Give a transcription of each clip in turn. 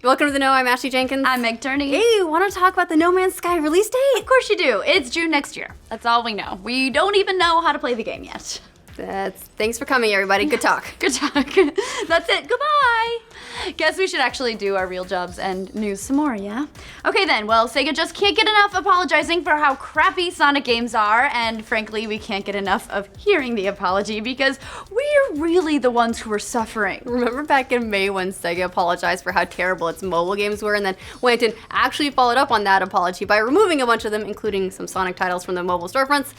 Welcome to The Know. I'm Ashley Jenkins. I'm Meg Turney. Hey, want to talk about the No Man's Sky release date? Of course you do. It's June next year. That's all we know. We don't even know how to play the game yet. Thanks for coming, everybody. Good talk. Good talk. That's it. Goodbye. Guess we should actually do our real jobs and news some more, yeah? Okay then, well, Sega just can't get enough apologizing for how crappy Sonic games are, and frankly, we can't get enough of hearing the apology because we're really the ones who are suffering. Remember back in May when Sega apologized for how terrible its mobile games were and then went and actually followed up on that apology by removing a bunch of them, including some Sonic titles from the mobile storefronts?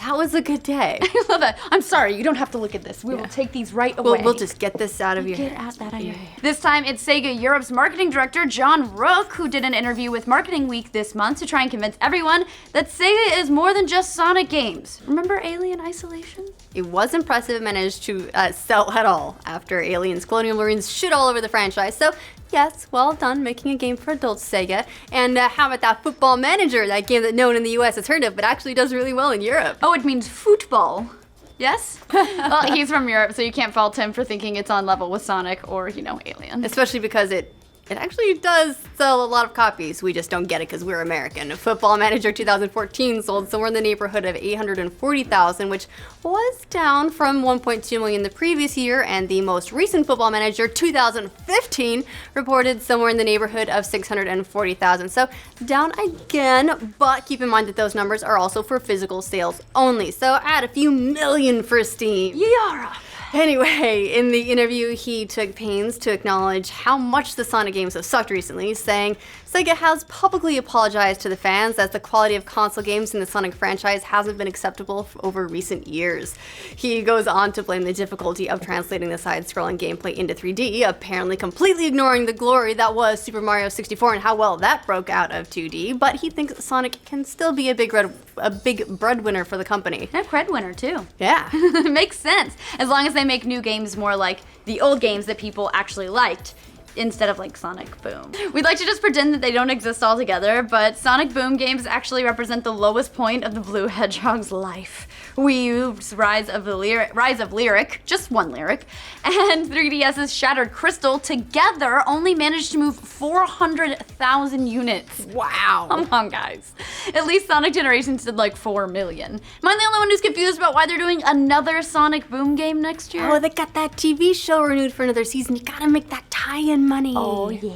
That was a good day. I love that. I'm sorry, you don't have to look at this. We will take these right away. We'll just get this out of your head. Get out that out of your head. This time it's Sega Europe's marketing director, John Rook, who did an interview with Marketing Week this month to try and convince everyone that Sega is more than just Sonic games. Remember Alien Isolation? It was impressive, managed to sell at all after Aliens Colonial Marines shit all over the franchise. So yes, well done making a game for adults, Sega. And how about that Football Manager, that game that no one in the US has heard of, but actually does really well in Europe? Oh, it means football. Yes? Well, he's from Europe, so you can't fault him for thinking it's on level with Sonic or, Alien. Especially because it actually does sell a lot of copies. We just don't get it because we're American. Football Manager 2014 sold somewhere in the neighborhood of 840,000, which was down from 1.2 million the previous year, and the most recent Football Manager 2015 reported somewhere in the neighborhood of 640,000. So down again, but keep in mind that those numbers are also for physical sales only. So add a few million for Steam. Yara! Anyway, in the interview, he took pains to acknowledge how much the Sonic games have sucked recently, saying Sega has publicly apologized to the fans as the quality of console games in the Sonic franchise hasn't been acceptable over recent years. He goes on to blame the difficulty of translating the side-scrolling gameplay into 3D, apparently completely ignoring the glory that was Super Mario 64 and how well that broke out of 2D, but he thinks Sonic can still be a big breadwinner for the company. A breadwinner, too. Yeah. Makes sense. As long as they make new games more like the old games that people actually liked, instead of like Sonic Boom. We'd like to just pretend that they don't exist altogether, but Sonic Boom games actually represent the lowest point of the Blue Hedgehog's life. Wii U's Rise of Lyric, just one lyric, and 3DS's Shattered Crystal together only managed to move 400,000 units. Wow. Come on, guys. At least Sonic Generations did like 4 million. Am I the only one who's confused about why they're doing another Sonic Boom game next year? Oh, they got that TV show renewed for another season. You gotta make that tie-in money. Oh, yeah.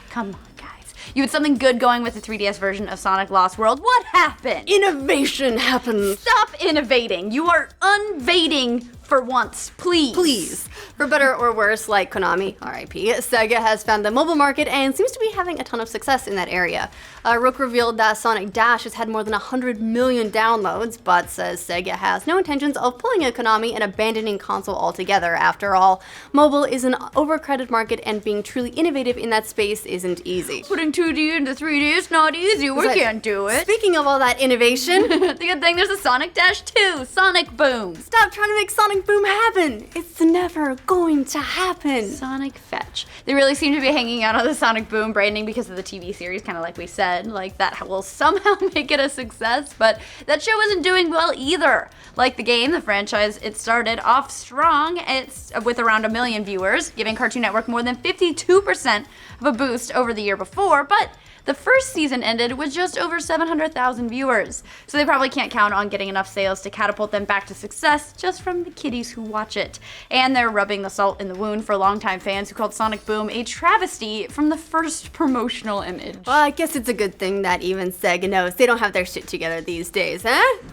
Come on, guys. You had something good going with the 3DS version of Sonic Lost World. What happened? Innovation happens. Stop innovating. You are unvading for once, please. Please. For better or worse, like Konami, RIP, Sega has found the mobile market and seems to be having a ton of success in that area. Rook revealed that Sonic Dash has had more than 100 million downloads, but says Sega has no intentions of pulling a Konami and abandoning console altogether. After all, mobile is an overcrowded market and being truly innovative in that space isn't easy. Putting 2D into 3D is not easy. We can't do it. Speaking of all that innovation, the good thing there's a Sonic Dash 2, Sonic Boom. Stop trying to make Sonic Boom happen. It's never going to happen. Sonic Fetch. They really seem to be hanging out on the Sonic Boom branding because of the TV series, kind of like we said. Like that will somehow make it a success, but that show isn't doing well either. Like the game, the franchise, it started off strong. It's with around 1 million viewers, giving Cartoon Network more than 52% of a boost over the year before, but the first season ended with just over 700,000 viewers, so they probably can't count on getting enough sales to catapult them back to success just from the kiddies who watch it. And they're rubbing the salt in the wound for longtime fans who called Sonic Boom a travesty from the first promotional image. Well, I guess it's a good thing that even Sega knows they don't have their shit together these days, huh?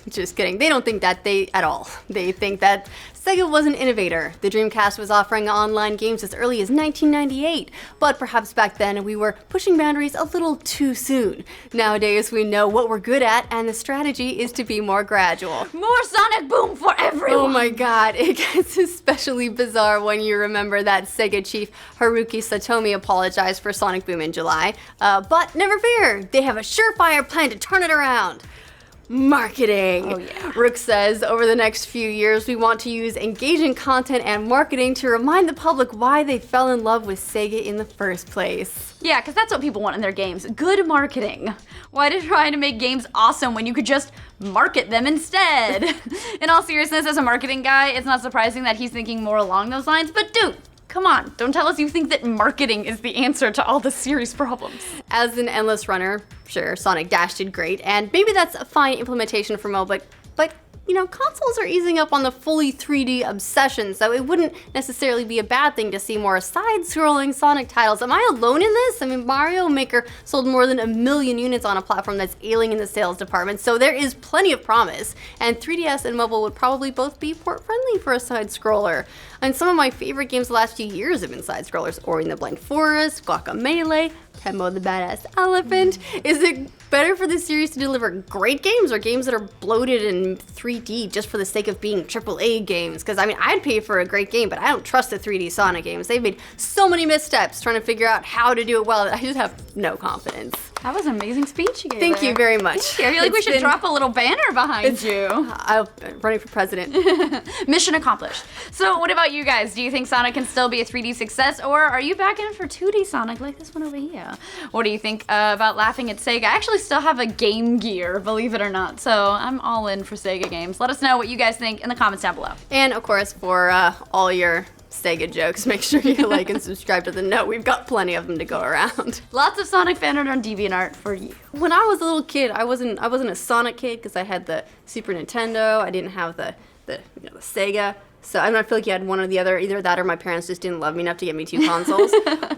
Just kidding. They don't think that at all. They think that Sega was an innovator. The Dreamcast was offering online games as early as 1998, but perhaps back then we were pushing boundaries a little too soon. Nowadays we know what we're good at, and the strategy is to be more gradual. More Sonic Boom for everyone! Oh my god, it gets especially bizarre when you remember that Sega chief Haruki Satomi apologized for Sonic Boom in July. But never fear, they have a surefire plan to turn it around. Marketing. Oh, yeah. Rook says, over the next few years, we want to use engaging content and marketing to remind the public why they fell in love with Sega in the first place. Yeah, because that's what people want in their games. Good marketing. Why to try to make games awesome when you could just market them instead? In all seriousness, as a marketing guy, it's not surprising that he's thinking more along those lines, but dude, Come on, don't tell us you think that marketing is the answer to all the series problems. As an endless runner, sure, Sonic Dash did great, and maybe that's a fine implementation for mobile, but you know, consoles are easing up on the fully 3D obsession, so it wouldn't necessarily be a bad thing to see more side-scrolling Sonic titles. Am I alone in this? I mean, Mario Maker sold more than 1 million units on a platform that's ailing in the sales department, so there is plenty of promise, and 3DS and mobile would probably both be port-friendly for a side-scroller. And some of my favorite games the last few years have been side-scrollers: Ori and the Blind Forest, Guacamelee, Tembo the Badass Elephant. Is it better for the series to deliver great games or games that are bloated in 3D just for the sake of being AAA games? Because I mean, I'd pay for a great game, but I don't trust the 3D Sonic games. They've made so many missteps trying to figure out how to do it well that I just have no confidence. That was an amazing speech you gave. Thank you very much. Thank you. I feel like we should drop a little banner behind you. I'm running for president. Mission accomplished. So what about you guys? Do you think Sonic can still be a 3D success, or are you back in for 2D Sonic like this one over here? What do you think about laughing at Sega? I actually still have a Game Gear, believe it or not, so I'm all in for Sega games. Let us know what you guys think in the comments down below. And of course, for all your Sega jokes, make sure you like and subscribe to the Note. We've got plenty of them to go around. Lots of Sonic fan art on DeviantArt for you. When I was a little kid, I wasn't a Sonic kid because I had the Super Nintendo. I didn't have the Sega. So I feel like you had one or the other. Either that or my parents just didn't love me enough to get me 2 consoles.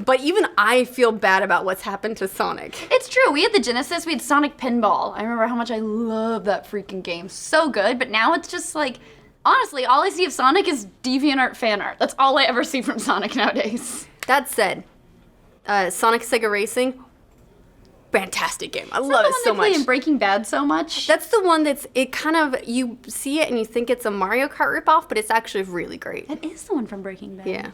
But even I feel bad about what's happened to Sonic. It's true. We had the Genesis. We had Sonic Pinball. I remember how much I loved that freaking game. So good. But now it's just like, honestly, all I see of Sonic is DeviantArt fan art. That's all I ever see from Sonic nowadays. That said, Sonic Sega Racing, fantastic game. I love it so much. Play in Breaking Bad so much. That's the one you see it and you think it's a Mario Kart ripoff, but it's actually really great. That is the one from Breaking Bad. Yeah.